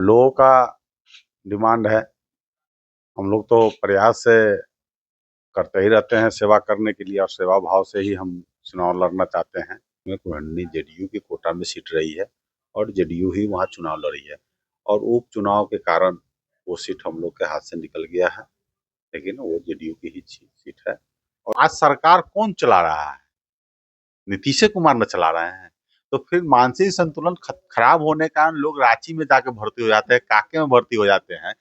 लोगों का डिमांड है। हम लोग तो प्रयास से करते ही रहते हैं सेवा करने के लिए, और सेवा भाव से ही हम चुनाव लड़ना चाहते हैं। इसमें कुरहनी जेडीयू की कोटा में सीट रही है और जेडीयू ही वहाँ चुनाव लड़ी है, और उपचुनाव के कारण वो सीट हम लोग के हाथ से निकल गया है, लेकिन वो जेडीयू की ही सीट है। और आज सरकार कौन चला रहा है? नीतीश कुमार न चला रहे हैं। तो फिर मानसिक संतुलन खराब होने के कारण लोग रांची में जाके भर्ती हो जाते हैं, काके में भर्ती हो जाते हैं।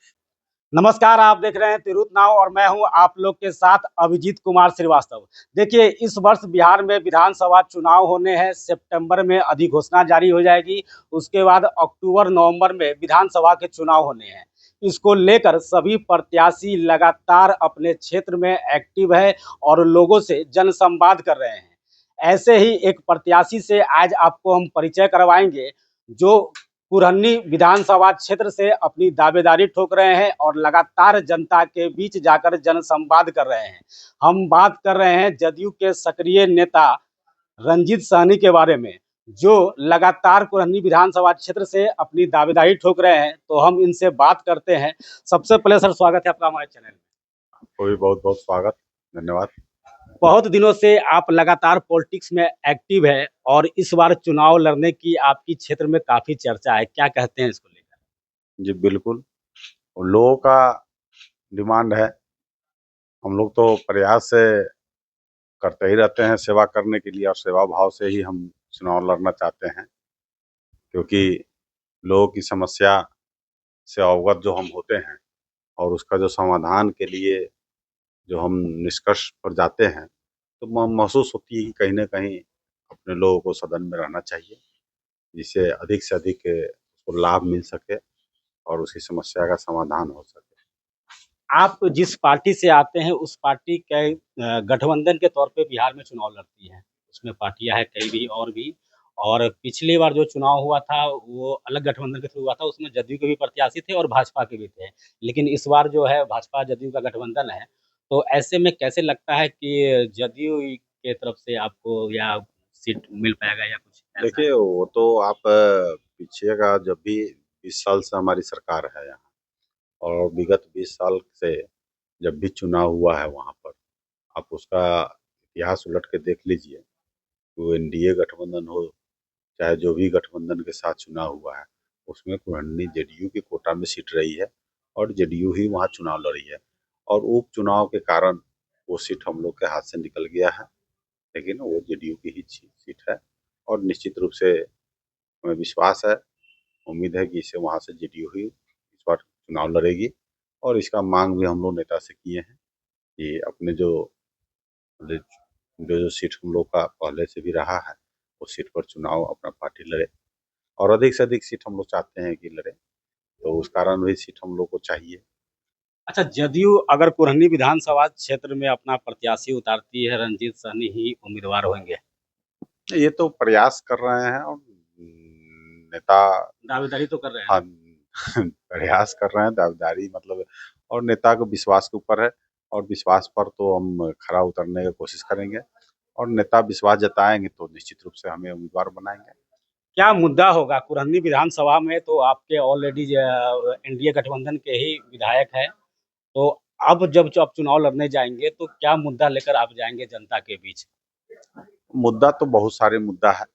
नमस्कार, आप देख रहे हैं तिरुत नाव और मैं हूं आप लोग के साथ अभिजीत कुमार श्रीवास्तव। देखिए, इस वर्ष बिहार में विधानसभा चुनाव होने हैं। सितंबर में अधिघोषणा जारी हो जाएगी। उसके बाद अक्टूबर नवंबर में विधानसभा के चुनाव होने हैं। इसको लेकर सभी प्रत्याशी लगातार अपने क्षेत्र में एक्टिव है और लोगों से जनसंवाद कर रहे हैं। ऐसे ही एक प्रत्याशी से आज आपको हम परिचय करवाएंगे, जो कुरहनी विधानसभा क्षेत्र से अपनी दावेदारी ठोक रहे हैं और लगातार जनता के बीच जाकर जनसंवाद कर रहे हैं। हम बात कर रहे हैं जदयू के सक्रिय नेता रंजीत सहनी के बारे में, जो लगातार कुरहनी विधानसभा क्षेत्र से अपनी दावेदारी ठोक रहे हैं। तो हम इनसे बात करते हैं। सबसे पहले सर, स्वागत है आपका हमारे चैनल में। आपको भी बहुत बहुत स्वागत, धन्यवाद। बहुत दिनों से आप लगातार पॉलिटिक्स में एक्टिव है और इस बार चुनाव लड़ने की आपकी क्षेत्र में काफी चर्चा है। क्या कहते हैं इसको लेकर? जी बिल्कुल, लोगों का डिमांड है। हम लोग तो प्रयास से करते ही रहते हैं सेवा करने के लिए, और सेवा भाव से ही हम चुनाव लड़ना चाहते हैं, क्योंकि लोगों की समस्या से अवगत जो हम होते हैं और उसका जो समाधान के लिए जो हम निष्कर्ष पर जाते हैं, तो महसूस होती है कि कहीं ना कहीं अपने लोगों को सदन में रहना चाहिए, जिससे अधिक से अधिक उसको लाभ मिल सके और उसकी समस्या का समाधान हो सके। आप जिस पार्टी से आते हैं उस पार्टी के गठबंधन के तौर पे बिहार में चुनाव लड़ती है। उसमें पार्टियां हैं कई भी और भी। और पिछली बार जो चुनाव हुआ था वो अलग गठबंधन के थ्रू हुआ था। उसमें जदयू के भी प्रत्याशी थे और भाजपा के भी थे। लेकिन इस बार जो है भाजपा जदयू का गठबंधन है। तो ऐसे में कैसे लगता है कि जदयू के तरफ से आपको या सीट मिल पाएगा या कुछ ऐसा? देखिए, वो तो आप पीछे का जब भी 20 साल से हमारी सरकार है यहाँ, और विगत 20 साल से जब भी चुनाव हुआ है वहाँ पर, आप उसका इतिहास उलट के देख लीजिए। वो एनडीए गठबंधन हो, चाहे जो भी गठबंधन के साथ चुनाव हुआ है, उसमें कुरहनी जेडीयू की कोटा में सीट रही है और जेडीयू ही वहाँ चुनाव लड़ी है, और उपचुनाव के कारण वो सीट हम लोग के हाथ से निकल गया है, लेकिन वो जेडीयू की ही सीट है। और निश्चित रूप से हमें विश्वास है, उम्मीद है कि इसे वहाँ से जेडीयू ही इस बार चुनाव लड़ेगी, और इसका मांग भी हम लोग नेता से किए हैं कि अपने जो जो जो सीट हम लोग का पहले से भी रहा है, उस सीट पर चुनाव अपना पार्टी लड़े, और अधिक से अधिक सीट हम लोग चाहते हैं कि लड़े, तो उस कारण वही सीट हम लोग को चाहिए। अच्छा, जदयू अगर कुरहनी विधानसभा क्षेत्र में अपना प्रत्याशी उतारती है, रंजीत सहनी ही उम्मीदवार होंगे। ये तो प्रयास कर रहे हैं, और नेता, दावेदारी तो कर रहे हैं हाँ, ना। प्रयास कर रहे हैं, दावेदारी मतलब, और नेता को विश्वास के ऊपर है, और विश्वास पर तो हम खरा उतरने की कोशिश करेंगे, और नेता विश्वास जताएंगे तो निश्चित रूप से हमें उम्मीदवार बनाएंगे। क्या मुद्दा होगा कुरहनी विधानसभा में? तो आपके ऑलरेडी एनडीए गठबंधन के ही विधायक है। तो अब जब आप चुनाव लड़ने जाएंगे तो क्या मुद्दा लेकर आप जाएंगे जनता के बीच? मुद्दा तो बहुत सारे मुद्दा है,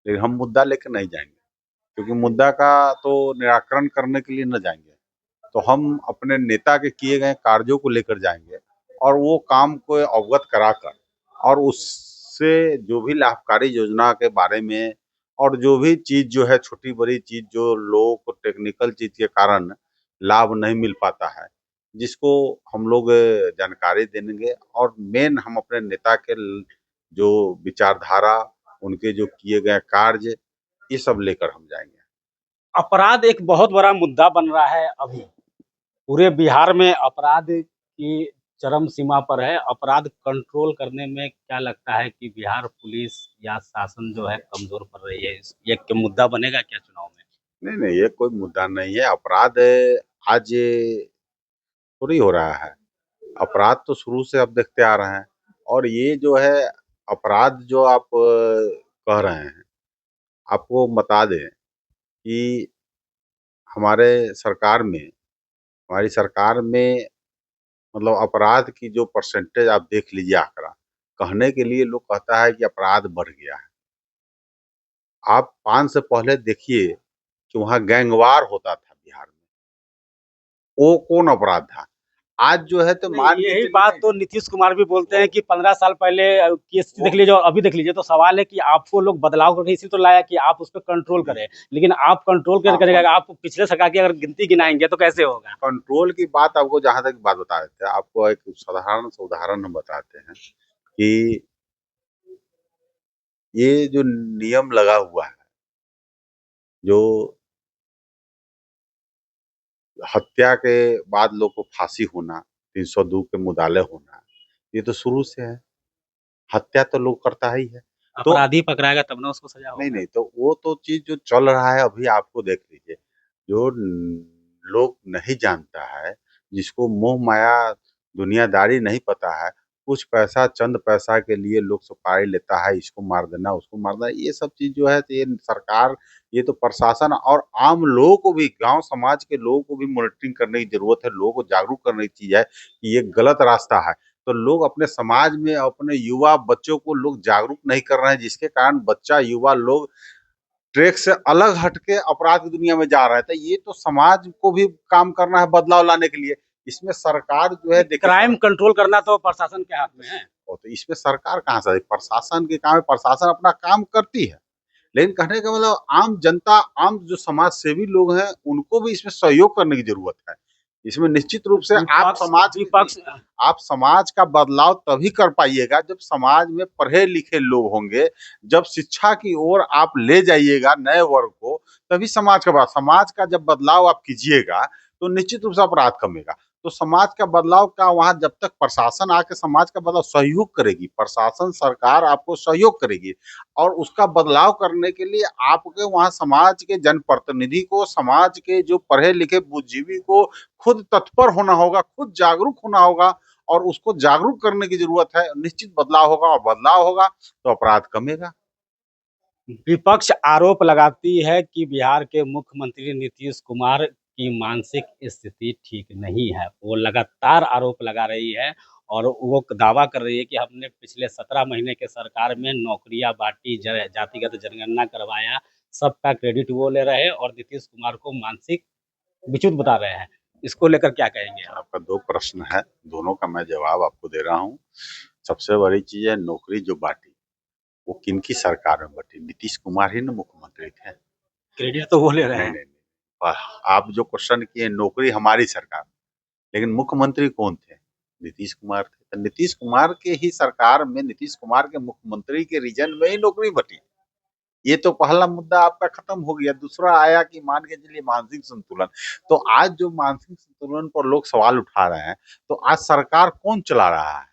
लेकिन हम मुद्दा लेकर नहीं जाएंगे, क्योंकि मुद्दा का तो निराकरण करने के लिए न जाएंगे, तो हम अपने नेता के किए गए कार्यों को लेकर जाएंगे, और वो काम को अवगत कराकर, और उससे जो भी लाभकारी योजना के बारे में, और जो भी चीज जो है छोटी बड़ी चीज जो लोगों को टेक्निकल चीज के कारण लाभ नहीं मिल पाता है, जिसको हम लोग जानकारी देंगे, और मेन हम अपने नेता के जो विचारधारा, उनके जो किए गए कार्य, ये सब लेकर हम जाएंगे। अपराध एक बहुत बड़ा मुद्दा बन रहा है अभी। पूरे बिहार में अपराध की चरम सीमा पर है। अपराध कंट्रोल करने में क्या लगता है कि बिहार पुलिस या शासन जो है कमजोर पड़ रही है? ये मुद्दा बनेगा क्या चुनाव में? नहीं नहीं, ये कोई मुद्दा नहीं है। अपराध आज थोड़ी हो रहा है, अपराध तो शुरू से अब देखते आ रहे हैं, और ये जो है अपराध जो आप कह रहे हैं, आपको बता दें कि हमारे सरकार में हमारी सरकार में मतलब अपराध की जो परसेंटेज आप देख लीजिए आंकड़ा, कहने के लिए लोग कहता है कि अपराध बढ़ गया है। आप 5 से पहले देखिए कि वहाँ गैंगवार होता था बिहार में, वो कौन अपराध था? आज जो है तो नहीं, मान के यही बात चलिए तो नीतीश कुमार भी बोलते वो हैं कि 15 साल पहले की स्थिति वो देख लीजिए और अभी देख लीजिए, तो सवाल है कि आपको लोग बदलाव करके इसी तो लाया कि आप उस पे कंट्रोल करें। लेकिन आप कंट्रोल कैसे हाँ, करेंगे? आप पिछले सरकार की अगर गिनती गिनाएँगे तो कैसे होगा? कंट्रोल की बात आपको जहाँ तक बात बता देते हैं, आपको एक साधारण सा उदाहरण हम बताते हैं कि ये जो नियम लगा हुआ है, जो हत्या के बाद लोग को फांसी होना, 302 के मुदाले होना, ये तो शुरू से है। हत्या तो लोग करता ही है। तो अपराधी पकड़ाएगा तब ना उसको सजा नहीं, होगा। नहीं, तो वो तो चीज़ जो चल रहा है अभी आपको देख लीजिए। जो लोग नहीं जानता है, जिसको मोह माया दुनियादारी नहीं पता है, कुछ पैसा चंद पैसा के लिए लोग सुपारी लेता है, इसको मार देना, उसको मार देना, ये सब चीज़ जो है तो ये सरकार, ये तो प्रशासन और आम लोगों को भी, गाँव समाज के लोगों को भी मॉनिटरिंग करने की ज़रूरत है, लोगों को जागरूक करने की चीज़ है कि ये गलत रास्ता है। तो लोग अपने समाज में अपने युवा बच्चों को लोग जागरूक नहीं कर रहे हैं, जिसके कारण बच्चा युवा लोग ट्रैक से अलग हट के अपराध की दुनिया में जा रहा है। तो ये तो समाज को भी काम करना है बदलाव लाने के लिए। इसमें सरकार जो है देखिए क्राइम कंट्रोल करना तो प्रशासन के हाथ में है। तो इसमें सरकार कहाँ से, प्रशासन के काम है, प्रशासन अपना काम करती है। लेकिन कहने का मतलब आम जनता, आम जो समाज सेवी लोग हैं, उनको भी इसमें सहयोग करने की ज़रूरत है। इसमें निश्चित रूप से आप विपक्ष समाज के नहीं, विपक्ष आप समाज का बदलाव तभी कर पाइएगा जब समाज में पढ़े-लिखे लोग होंगे, जब शिक्षा की ओर आप ले जाइएगा नए वर्ग को, तभी समाज का जब बदलाव आप कीजिएगा, तो निश्चित रूप से अपराध कमेगा। तो समाज का बदलाव का वहाँ जब तक प्रशासन आके समाज का बदलाव सहयोग करेगी, प्रशासन, सरकार आपको सहयोग करेगी। और उसका बदलाव करने के लिए आपके वहाँ समाज के जनप्रतिनिधि को, समाज के जो पढ़े-लिखे बुद्धिजीवी को खुद तत्पर होना होगा, खुद जागरूक होना होगा और उसको जागरूक करने की ज़रूरत है। निश्चित बदलाव होगा और बदलाव होगा तो अपराध कमेगा। विपक्ष आरोप लगाती है कि बिहार के मुख्यमंत्री नीतीश कुमार की मानसिक स्थिति ठीक नहीं है। वो लगातार आरोप लगा रही है और वो दावा कर रही है कि हमने पिछले 17 महीने के सरकार में नौकरियां बांटी, जातिगत जनगणना करवाया, सबका क्रेडिट वो ले रहे हैं और नीतीश कुमार को मानसिक विचुत बता रहे हैं। इसको लेकर क्या कहेंगे आप? आपका 2 प्रश्न है, दोनों का मैं जवाब आपको दे रहा हूँ। सबसे बड़ी चीज़ है नौकरी जो बाँटी, वो किनकी सरकार में बाँटी? नीतीश कुमार ही ना मुख्यमंत्री थे। क्रेडिट तो वो ले रहे नहीं, हैं। नहीं, नहीं। आप जो क्वेश्चन किए नौकरी हमारी सरकार, लेकिन मुख्यमंत्री कौन थे? नीतीश कुमार थे। तो नीतीश कुमार के ही सरकार में, नीतीश कुमार के मुख्यमंत्री के रीजन में ही नौकरी बटी। ये तो पहला मुद्दा आपका खत्म हो गया। दूसरा आया कि मान के चलिए मानसिक संतुलन। तो आज जो मानसिक संतुलन पर लोग सवाल उठा रहे हैं, तो आज सरकार कौन चला रहा है?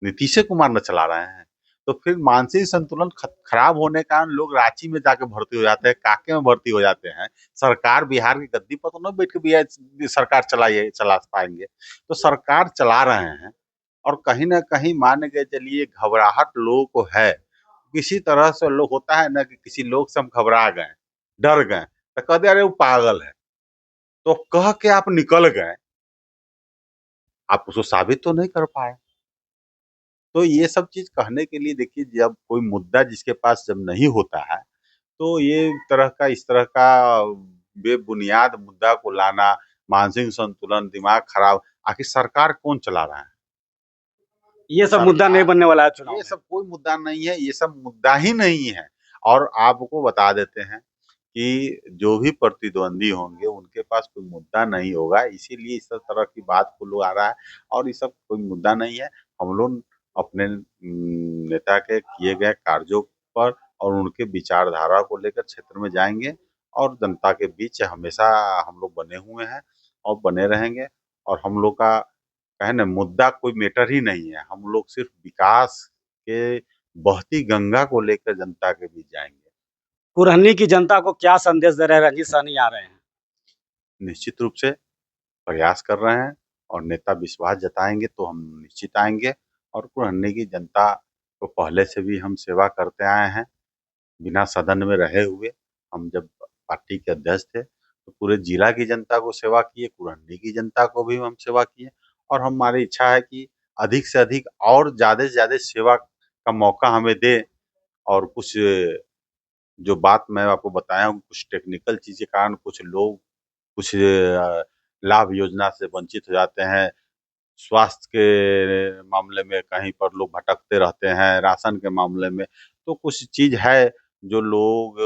नीतीश कुमार ना चला रहे हैं। तो फिर मानसिक संतुलन खराब होने के कारण लोग रांची में जाके भर्ती हो जाते हैं, काके में भर्ती हो जाते हैं। सरकार बिहार की गद्दी पर तो ना बैठ के सरकार चला पाएंगे। तो सरकार चला रहे हैं और कहीं ना कहीं मान के चलिए घबराहट लोगों को है। किसी तरह से लोग होता है ना कि किसी लोग से हम घबरा गए, डर गए, तो कह दे अरे वो पागल है, तो कह के आप निकल गए, आप उसको साबित तो नहीं कर पाए। तो ये सब चीज़ कहने के लिए देखिए, जब कोई मुद्दा जिसके पास जब नहीं होता है, तो ये इस तरह का बेबुनियाद मुद्दा को लाना, मानसिक संतुलन, दिमाग खराब, आखिर सरकार कौन चला रहा है? ये सब मुद्दा नहीं सरकार, बनने वाला है चुनाव ये में। सब कोई मुद्दा नहीं है, ये सब मुद्दा ही नहीं है। और आपको बता देते हैं कि जो भी प्रतिद्वंदी होंगे उनके पास कोई मुद्दा नहीं होगा, इसीलिए इस सब तरह की बात को लोग आ रहा है और ये सब कोई मुद्दा नहीं है। हम लोग अपने नेता के किए गए कार्यों पर और उनके विचारधारा को लेकर क्षेत्र में जाएँगे और जनता के बीच हमेशा हम लोग बने हुए हैं और बने रहेंगे। और हम लोग का है ना मुद्दा कोई मैटर ही नहीं है। हम लोग सिर्फ विकास के बहती गंगा को लेकर जनता के बीच जाएँगे। कुरहनी की जनता को क्या संदेश दे रहे हैं रंजीत साहनी आ रहे हैं? निश्चित रूप से प्रयास कर रहे हैं और नेता विश्वास जताएँगे तो हम निश्चित आएँगे और कुरहनी की जनता को पहले से भी हम सेवा करते आए हैं, बिना सदन में रहे हुए। हम जब पार्टी के अध्यक्ष थे, तो पूरे जिला की जनता को सेवा किए, कुरंडी की जनता को भी हम सेवा किए और हमारी इच्छा है कि अधिक से अधिक और ज़्यादा से ज़्यादा सेवा का मौका हमें दें और कुछ जो बात मैं आपको बताया हूँ, कुछ टेक्निकल चीज़ के कारण कुछ लोग कुछ लाभ योजना से वंचित हो जाते हैं। स्वास्थ्य के मामले में कहीं पर लोग भटकते रहते हैं, राशन के मामले में, तो कुछ चीज़ है जो लोग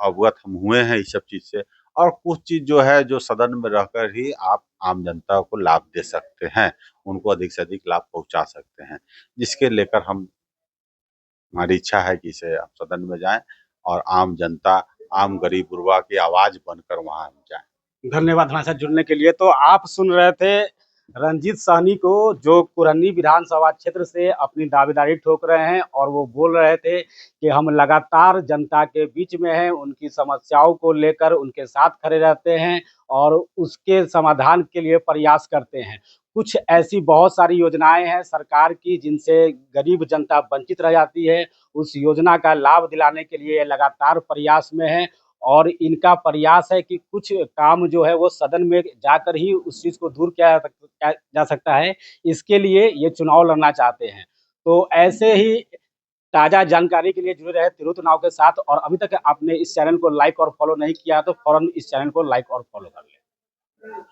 अवगत हम हुए हैं इस सब चीज़ से और कुछ चीज़ जो है जो सदन में रहकर ही आप आम जनता को लाभ दे सकते हैं, उनको अधिक से अधिक लाभ पहुँचा सकते हैं। जिसके लेकर हमारी इच्छा है कि इसे आप सदन में जाएँ और आम जनता, आम गरीब गुरबा की आवाज़ बनकर वहाँ हम जाएँ। धन्यवाद हमारे साथ जुड़ने के लिए। तो आप सुन रहे थे रंजीत साहनी को, जो कुरहनी विधानसभा क्षेत्र से अपनी दावेदारी ठोक रहे हैं और वो बोल रहे थे कि हम लगातार जनता के बीच में हैं, उनकी समस्याओं को लेकर उनके साथ खड़े रहते हैं और उसके समाधान के लिए प्रयास करते हैं। कुछ ऐसी बहुत सारी योजनाएं हैं सरकार की जिनसे गरीब जनता वंचित रह जाती है, उस योजना का लाभ दिलाने के लिए लगातार प्रयास में है और इनका प्रयास है कि कुछ काम जो है वो सदन में जाकर ही उस चीज़ को दूर किया जा सकता है, इसके लिए ये चुनाव लड़ना चाहते हैं। तो ऐसे ही ताज़ा जानकारी के लिए जुड़े रहे तिरहुत नाव के साथ और अभी तक आपने इस चैनल को लाइक और फॉलो नहीं किया है तो फ़ौरन इस चैनल को लाइक और फॉलो कर लें।